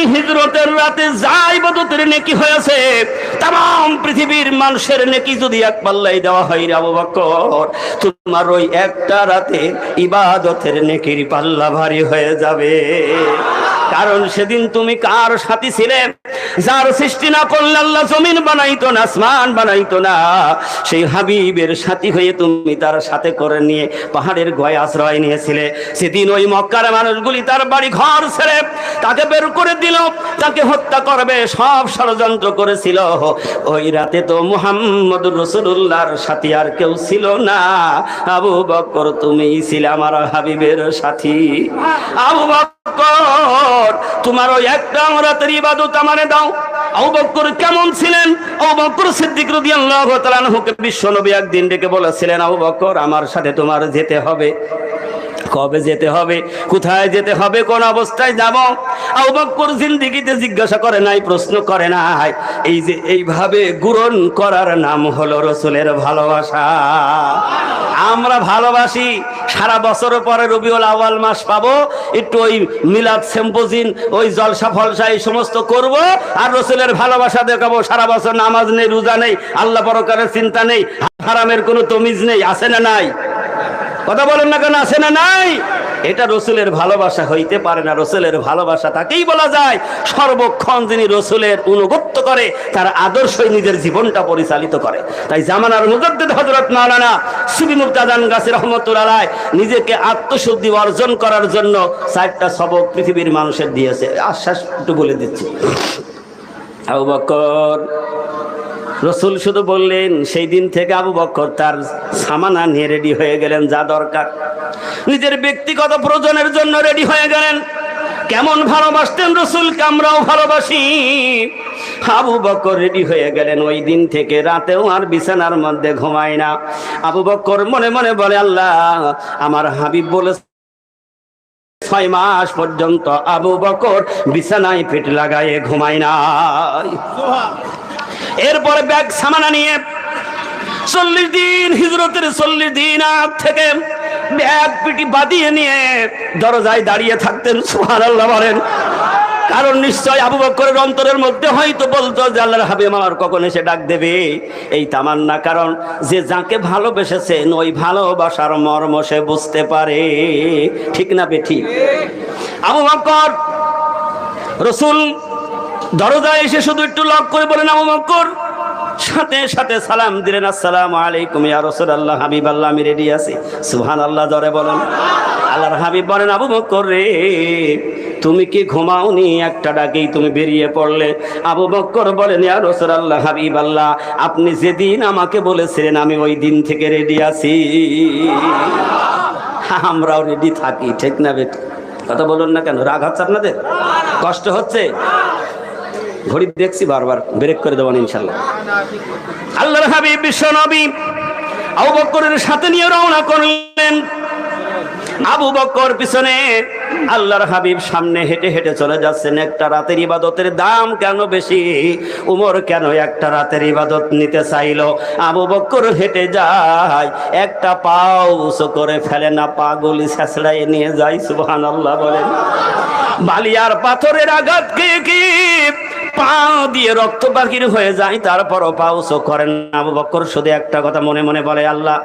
ওই হিজরতের রাতে যা ইবাদতের নেকি হয়েছে তাম পৃথিবীর মানুষের নেকি যদি এক পাল্লাই দেওয়া হয় রে আবু বকর, তোমার ওই একটা রাতে ইবাদতের নেকির পাল্লা ভারী হয়ে যাবে। কারণ সেদিন তুমি কার সাথী ছিলে? যার সৃষ্টি না করলে আল্লাহ জমিন বানাইতো না, আসমান বানাইতো না, সেই হাবিবের সাথী হয়ে তুমি তার সাথে করে নিয়ে পাহাড়ের গায়ে আশ্রয় নিয়েছিলে। সেদিন ওই মক্কার মানুষগুলি তার বাড়ি ঘর ছেড়ে তাকে বের করে দিল, তাকে হত্যা করবে সব ষড়যন্ত্র করেছিল। ওই রাতে তো মুহাম্মদুর রাসূলুল্লাহর সাথী আর কেউ ছিল না, আবু বকর তুমিই ছিলে আমার হাবিবের সাথী। আবু বকর তোমার ওই একটা রাতের ইবাদত আমারে দাও। আবু বকর কেমন ছিলেন? আবু বকর সিদ্দিক রাদিয়াল্লাহু তাআলা আনহুকে বিশ্বনবী একদিন ডেকে বলেছিলেন, আবু বকর আমার সাথে তোমার যেতে হবে। কবে যেতে হবে, কোথায় যেতে হবে, কোন অবস্থায় যাব? আবু বকর জিন্দেগিতে জিজ্ঞাসা করে নাই, প্রশ্ন করে নাই। এই যে এইভাবে গ্রহণ করার নাম হলো রাসূলের ভালোবাসা। আমরা ভালোবাসি, সারা বছর পরে রবিউল আউয়াল মাস পাবো, একটু ওই মিলাদ সিম্পোজিন, ওই জলসা ফলসা এই সমস্ত করব, আর রাসূলের ভালোবাসা দেখাবো। সারা বছর নামাজ নেই, রোজা নেই, আল্লাহ পরকারের চিন্তা নেই, হারামের কোনো তমিজ নেই। আছে না নাই? কথা বলেন না কেন? আছে না নাই? এটা রাসূলের ভালোবাসা হইতে পারে না। রাসূলের ভালোবাসা তাকেই বলা যায় সর্বক্ষণ যিনি রাসূলের অনুগত্য করে, তার আদর্শই নিজের জীবনটা পরিচালিত করে। তাই জামানার মুজাদ্দিদ হযরত মাওলানা সুফি মুর্তাজান গাছী রহমাতুল্লাহ আলাইহি নিজেকে আত্মশুদ্ধি অর্জন করার জন্য 4টা সবক পৃথিবীর মানুষের দিয়েছে। আশ্বাস একটু বলে দিচ্ছি। আবু বকর, রসুল শুধু বললেন, সেই দিন থেকে আবু বকর তার সামানা নিয়ে রেডি হয়ে গেলেন, যা দরকার নিজের ব্যক্তিগত প্রয়োজনের জন্য রেডি হয়ে গেলেন। কেমন ভালোবাসতেন রসুলকে, আমরাও ভালোবাসি। আবু বকর রেডি হয়ে গেলেন। ওই দিন থেকে রাতেও আর বিছানার মধ্যে ঘুমায় না। আবু বকর মনে মনে বলে, আল্লাহ আমার হাবিব বলে 6 মাস পর্যন্ত আবু বকর বিছানায় পেট লাগায়ে ঘুমায় না। এরপরে ব্যাগ সামানা নিয়ে 40 দিন, হিজরতের 40 দিন আগ থেকে ব্যাগ পিটি বাঁধিয়ে নিয়ে দরজায় দাঁড়িয়ে থাকতেন। সুবহানাল্লাহ বলেন। কারণ নিশ্চয় আবু বকরের অন্তরের মধ্যে হয়তো বলতো যে আল্লাহর হাবিব আমার কখন এসে ডাক দেবে, এই তামান্না। কারণ যে যাকে ভালোবেসেছেন ওই ভালোবাসার মর্ম সে বুঝতে পারে। ঠিক না বেঠি? আবু বকর রসুল দরজায় এসে শুধু একটু লক করে বলেন, আবু বকর। সাথে সাথে সালাম দিলেন, আসসালামু আলাইকুম ইয়া রাসূলুল্লাহ, হাবিব আল্লাহ আমি রেডি আছি। সুবহানাল্লাহ জোরে বলেন। আল্লাহর হাবিব বলেন, আবু বকর রে তুমি কি ঘুমাওনি? একটা ডাকেই তুমি বেরিয়ে পড়লে। আবু বকর বলেন, ইয়া রাসূলুল্লাহ, হাবিব আল্লাহ আপনি যেদিন আমাকে বলেছিলেন আমি ওই দিন থেকে রেডি আছি। আমরাও রেডি থাকি, ঠিক না বেটা? কথা বলুন না কেন? রাগ হচ্ছে আপনাদের? কষ্ট হচ্ছে? ঘড়ি দেখছি বারবার, ব্রেক করে দেবেন ইনশাল্লাহ। আল্লাহর হাবিব বিশ্ব নবী আবু বকরের সাথে নিয়ে রওনা করলেন। আবু বকর পিছনে, আল্লাহর হাবিব সামনে হেঁটে হেঁটে চলে যাচ্ছেন। একটা রাতের ইবাদতের দাম কেন বেশি? উমর কেন একটা রাতের ইবাদত নিতে চাইলো? আবু বকর হেঁটে যায়, একটা পাও উঁচু করে ফেলে না, পা গলি ছেঁচড়ায় নিয়ে যায়। সুবহানাল্লাহ বলেন। বালিয়ার পাথরের আঘাত খেয়ে কি পা দিয়ে রক্ত বাহির হয়ে যায়, তারপরও পা উঁচু করেন না। আবু বকর শুধু একটা কথা মনে মনে বলে, আল্লাহ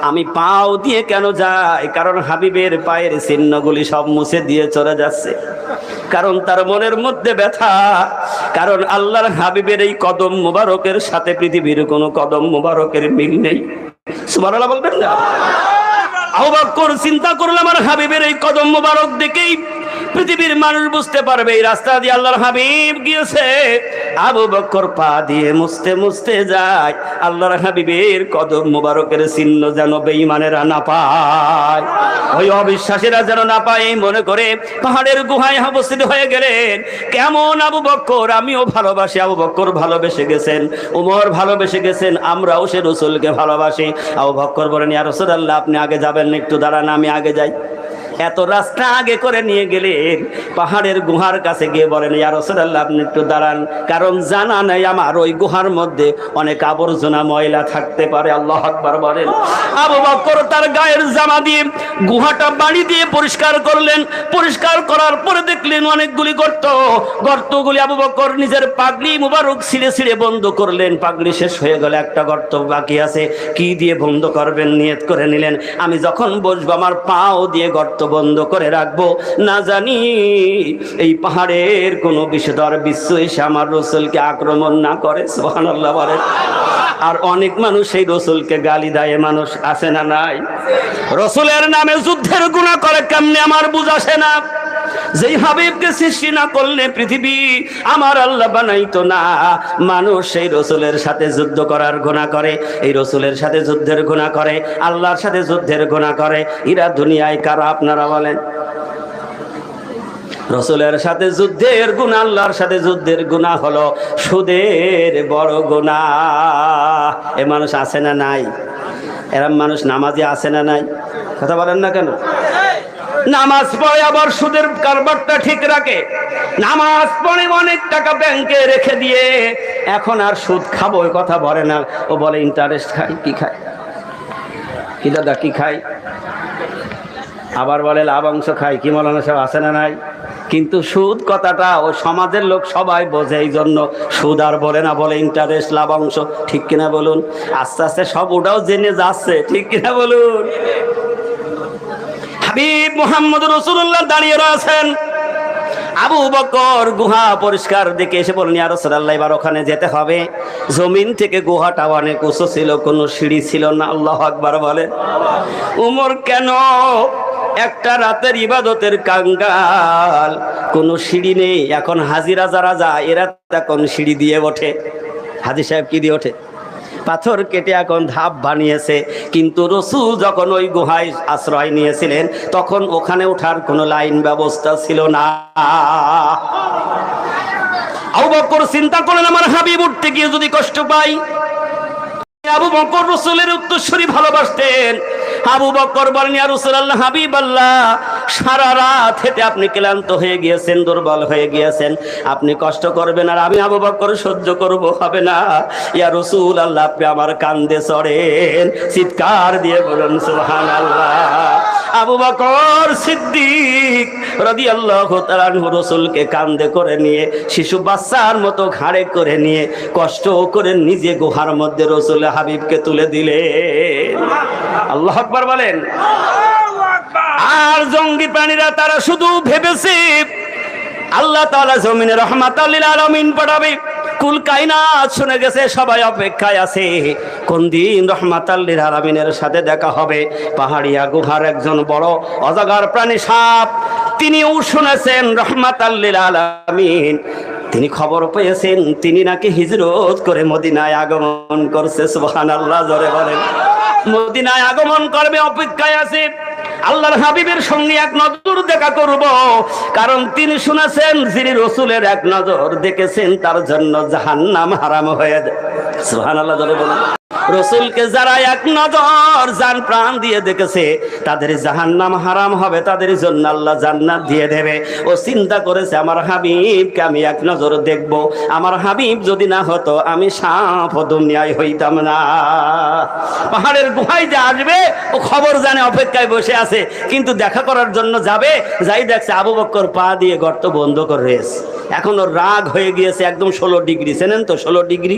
আমি পাও দিয়ে কেন যাই? কারণ হাবিবের পায়ের চিহ্নগুলি সব মুছে দিয়ে চলে যাচ্ছে। কারণ তার মনের মধ্যে ব্যথা। কারণ আল্লাহর হাবিবের এই কদম মুবারকের সাথে পৃথিবীর কোনো কদম মুবারকের মিল নেই। সুবহানাল্লাহ বলবেন না? আবু বকর চিন্তা করলাম, আমার হাবিবের এই কদম মুবারক দেখেই পৃথিবীর মানুষ বুঝতে পারবে এই রাস্তা দিয়ে আল্লাহর হাবিব গিয়েছে। আবু বকর পা দিয়ে মুছতে মুছতে যায়, আল্লাহর হাবিবের কদম মুবারকের চিহ্ন যেন বেঈমানেরা না পায়, ওই অবিশ্বাসীরা যেন না পায়, মনে করে পাহাড়ের গুহায় উপস্থিত হয়ে গেলেন। কেমন আবু বকর, আমিও ভালোবাসি। আবু বকর ভালোবেসে গেছেন, উমর ভালোবেসে গেছেন, আমরাও সে রাসূলকে ভালোবাসি। আবু বকর বলেন, ইয়া রাসূলুল্লাহ আপনি আগে যাবেন না, একটু দাঁড়ান আমি আগে যাই। এত রাস্তা আগে করে নিয়ে গেলেন, পাহাড়ের গুহার কাছে গিয়ে বলেন, ইয়া রাসূলুল্লাহ আপনি একটু দাঁড়ান, কারণ জানা নাই আমার ওই গুহার মধ্যে অনেক আবর্জনা ময়লা থাকতে পারে। আল্লাহু আকবার বলেন। আবু বকর তার গায়ের জামা দিয়ে গুহাটা বাড়ি দিয়ে পরিষ্কার করলেন। পরিষ্কার করার পরে দেখলেন অনেকগুলি গর্ত। গর্তগুলি আবু বকর নিজের পাগড়ি মুবারক ছিঁড়ে ছিঁড়ে বন্ধ করলেন। পাগড়ি শেষ হয়ে গেলে একটা গর্ত বাকি আছে, কি দিয়ে বন্ধ করবেন নিয়ত করে নিলেন, আমি যখন বসবো আমার পাও দিয়ে গর্ত বন্ধ করে রাখবো, না জানি এই পাহাড়ের কোনো বিষধর বিশ্ব এসে আমার রাসূলকে আক্রমণ না করে। সুবহানাল্লাহ বলেন। আর অনেক মানুষ এই রাসূলকে গালি দেয়, মানুষ আছে না নাই? রাসূলের নামে যুদ্ধের গুনাহ করে কেমনে আমার বুঝ আসে না। যেই হাবিবকে সৃষ্টি না করলে পৃথিবী আমার আল্লাহ বানাইতো না। মানুষ সেই রাসূলের সাথে যুদ্ধ করার গুনাহ করে, এই রাসূলের সাথে যুদ্ধের গুনাহ করে, আল্লাহর সাথে যুদ্ধের গুনাহ করে। এরা দুনিয়ায় কারা আপনারা বলেন? রাসূলের সাথে যুদ্ধের গুনাহ, আল্লাহর সাথে যুদ্ধের গুনাহ হলো সুদের বড় গুনাহ। এ মানুষ আছে না নাই? এরম মানুষ নামাজি আছে না নাই? কথা বলেন না কেন? নামাজ পড়ে আবার সুদের কারবারটা ঠিক রাখে। নামাজ পড়ে অনেক টাকা ব্যাংকে রেখে দিয়ে এখন আর সুদ খাবো ওই কথা বলে না, ও বলে ইন্টারেস্ট খাই। কি খায়? কি দাদা কি খাই? আবার বলে লাভাংশ খাই। কি মৌলানা সাহেব আছে না নাই? কিন্তু সুদ কথাটা ও সমাজের লোক সবাই বোঝে, এই জন্য সুদ আর বলে না, বলে ইন্টারেস্ট, লাভাংশ। ঠিক কিনা বলুন? আস্তে আস্তে সব ওটাও জেনে যাচ্ছে। ঠিক কিনা বলুন? হাবিব মুহাম্মদ রাসূলুল্লাহ দাঁড়িয়ে রয়েছেন। আবু বকর গুহা পরিষ্কার দেখে এসে বললেন, ইয়া রাসূলুল্লাহ এবার ওখানে যেতে হবে। জমিন থেকে গুহাটা অনেক উঁচু ছিল, কোনো সিঁড়ি ছিল না। আল্লাহু আকবার বলেন। উমর কেন? একটা রাতের ইবাদতের কাঙ্গাল, কোনো সিঁড়ি নেই। এখন হাজিরা যারা যায় এরা এখন সিঁড়ি দিয়ে ওঠে। হাজী সাহেব কি দিয়ে ওঠে? পাথর কেটে এখন ধাপ বানিয়েছে। কিন্তু রাসূল যখন ওই গুহায় আশ্রয় নিয়েছিলেন তখন ওখানে ওঠার কোনো লাইন ব্যবস্থা ছিল না। আবু বকর চিন্তা করলেন, আমার হাবিব উঠতে গিয়ে যদি কষ্ট পাই। আবু বকর রাসূলের উত্তরসূরি ভালোবাসতেন। আবু বকর বলেন, ইয়া রাসূলুল্লাহ হাবিবাল্লাহ, সারা রাত হেঁটে আপনি ক্লান্ত হয়ে গিয়েছেন, দুর্বল হয়ে গিয়েছেন, আপনি কষ্ট করবেন আর আমি আবু বকর সহ্য করব, হবে না। ইয়া রাসূলুল্লাহ আপনি আমার কাঁধে চড়েন। চিৎকার দিয়ে বলুন সুবহানাল্লাহ। আবু বকর সিদ্দিক রাদিয়াল্লাহু তাআলা আনহু রাসূলকে কাঁধে করে নিয়ে, শিশু বাচ্চার মতো ঘাড়ে করে নিয়ে কষ্ট করে নিজে গুহার মধ্যে রাসূল হাবিবকে তুলে দিলেন। আল্লাহু আকবার বলেন। আর জঙ্গি প্রাণীরা তারা শুধু ভেবেছে আল্লাহ তাআলা জমিনে রহমাতাল লিল আলামিন পাঠাবে। কুল কায়নাত শুনে গেছে, সবাই অপেক্ষায় আছে কোন দিন রহমাতাল লিল আলামিনের সাথে দেখা হবে। পাহাড়িয়া গুহার একজন বড় অজগর প্রাণী সাপ, তিনিও শুনেছেন রহমাতাল লিল আলামিন। তিনি খবর পেয়েছেন তিনি নাকি হিজরত করে মদিনায় আগমন করছে। সুবহানাল্লাহ জোরে বলেন। মদিনায় আগমন করবে, অপেক্ষায় আছে। আল্লাহর হাবিবের সঙ্গে এক নজর দেখা করব, কারণ তিনি শুনেছেন যিনি রাসূলের এক নজর দেখেছেন তার জন্য জাহান্নাম হারাম হয়ে যায়। সুবহানাল্লাহ জোরে বলেন। রাসূলকে যারা এক নজর জান প্রাণ দিয়ে দেখেছে তাদের জাহান্নাম হারাম হবে, তাদের জন্য আল্লাহ জান্নাত দিয়ে দেবে। ও চিন্তা করেছে আমার হাবিবকে আমি এক নজর দেখব, আমার হাবিব যদি না হতো আমি সাপ দুনিয়ায় হইতাম না। পাহাড়ের গুহায় যে আসবে ও খবর জানে, অপেক্ষায় বসে আছে, কিন্তু দেখা করার জন্য যাবে। যাই দেখছে আবু বকর পা দিয়ে গর্ত বন্ধ করে রয়েছে। এখন ওর রাগ হয়ে গিয়েছে একদম 16 ডিগ্রি। চেনেন তো 16 ডিগ্রি?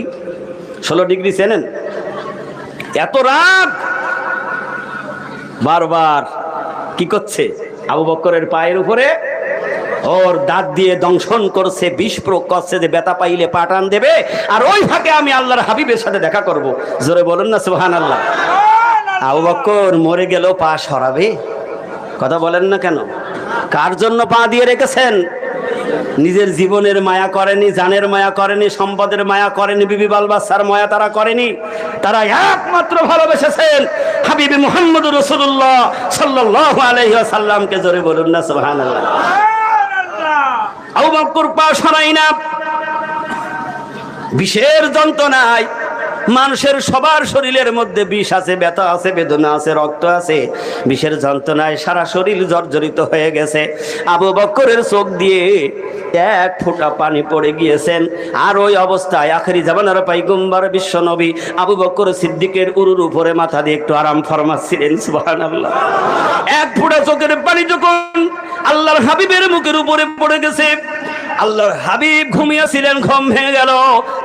16 ডিগ্রি চেনেন? এত রাগ, বারবার কি করছে আবু বকরের পায়ের উপরে ওর দাঁত দিয়ে দংশন করছে, বিষ প্রয়োগ করছে যে ব্যথা পাইলে পাটান দেবে, আর ওই ফাঁকে আমি আল্লাহর হাবিবের সাথে দেখা করব। জোরে বলেন না সুবহানাল্লাহ। আবু বকর মরে গেল পা সরাবে? কথা বলেন না কেন? কার জন্য পা দিয়ে রেখেছেন? নিজের জীবনের মায়া করেনি, জানের মায়া করেনি, সম্পদের মায়া করেনি, বিবি বাল বাচ্চার মায়া তারা করেনি। তারা একমাত্র ভালোবেসেছেন হাবিব মুহাম্মদুর রাসূলুল্লাহ সাল্লাল্লাহু আলাইহি ওয়াসাল্লামকে। জোরে বলুন না সুবহানাল্লাহ। আবু বকর পা সরাই না, বিষের যন্ত্রণায় মানুষের সবার শরীরের মধ্যে বিষ আছে, ব্যথা আছে, বেদনা আছে, রক্ত আছে, বিষের যন্ত্রণায় সারা শরীর জর্জরিত হয়ে গেছে। আবু বকরের চোখ দিয়ে এক ফোঁটা পানি পড়ে গিয়েছেন। আর ওই অবস্থায় আখেরি জামানার পয়গম্বর বিশ্ব নবী আবু বকর সিদ্দিকের উরুর উপরে মাথা দিয়ে একটু আরাম ফরমাচ্ছিলেন। সুবহানাল্লাহ। এক ফোঁটা চোখের পানি যখন আল্লাহর হাবিবের মুখের উপরে পড়ে গেছে, আল্লাহর হাবিব ঘুমিয়েছিলেন, ঘুম ভেঙে গেল।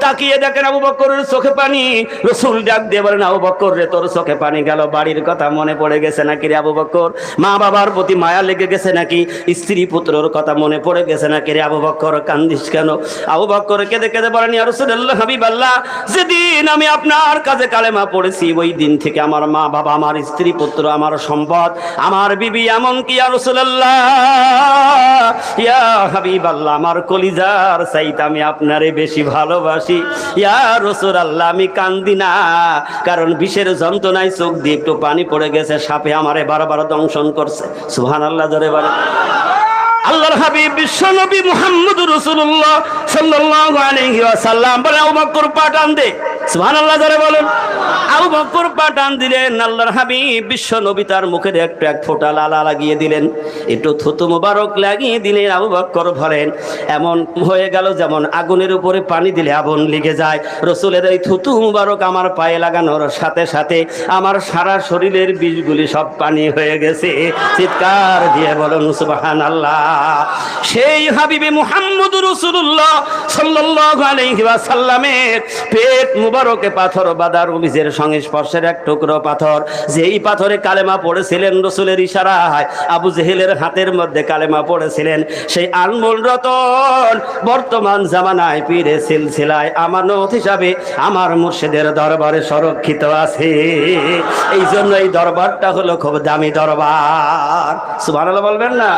তাকিয়ে দেখেন আবু বকরের চোখে পানি। রাসূল ডাক দিয়ে বলেন, আবু বকর রে, তোর চোখে পানি গেল, বাড়ির কথা মনে পড়ে গেছে নাকি রে আবু বকর? মা বাবার প্রতি মায়া লেগে গেছে নাকি? স্ত্রী পুত্রর কথা মনে পড়ে গেছে নাকি রে আবু বকর? কান্দিস কেন? আবু বকর কেঁদে কেঁদে বলেন, ইয়া রাসূলুল্লাহ, হাবিবাল্লাহ, যেদিন আমি আপনার কাছে কালেমা পড়েছি ওই দিন থেকে আমার মা বাবা, আমার স্ত্রী পুত্র, আমার সম্পদ, আমার বিবি, এমনকি ইয়া রাসূলুল্লাহ, ইয়া হাবিবাল্লাহ, আমার কলিজার চাইতে আমি আপনারে বেশি ভালোবাসি। ইয়া রাসূলুল্লাহ, আমি কান্দি না, কারণ বিষের যন্ত্রণায় চোখ দিয়ে একটু পানি পড়ে গেছে, সাপে আমারে বারবার দংশন করছে। সুবহানাল্লাহ, জোরে বলেন। আল্লাহর হাবিব বিশ্ব নবী মুহাম্মদুর রাসূলুল্লাহ সাল্লাল্লাহু আলাইহি ওয়াসাল্লাম বলে, আবু বকর পাঠান দে। সুবহানাল্লাহ, জোরে বলেন। আবু বকর পাঠান দিলেন। আল্লাহর হাবিব বিশ্ব নবী তার মুখে একটু এক ফোঁটা লালা লাগিয়ে দিলেন, একটু থুতু মুবারক লাগিয়ে দিলেন। আবু বকর বলেন, এমন হয়ে গেল যেমন আগুনের উপরে পানি দিলে আগুন লেগে যায়। রাসূলের এই থুতু মুবারক আমার পায়ে লাগানোর সাথে সাথে আমার সারা শরীরের বিষগুলি সব পানি হয়ে গেছে। চিৎকার দিয়ে বলুন সুবহানাল্লাহ। সেই হাবিবে মুহাম্মদুর রাসূলুল্লাহ সাল্লাল্লাহু আলাইহি ওয়াসাল্লামের পেট মুবারকে পাথর বাঁধা, রুবিজের সংস্পর্শের এক টুকরো পাথর, যেই পাথরে কালেমা পড়েছিলেন রাসূলের ইশারায়, আবু জেহেলের হাতের মধ্যে কালেমা পড়েছিলেন, সেই আনমোল রতন বর্তমান জামানায় পীরে সিলসিলায় আমানত হিসাবে আমার মুর্শিদের দরবারে সুরক্ষিত আছে। এই জন্য এই দরবারটা হলো খুব দামি দরবার। সুবহানাল্লাহ বলবেন না?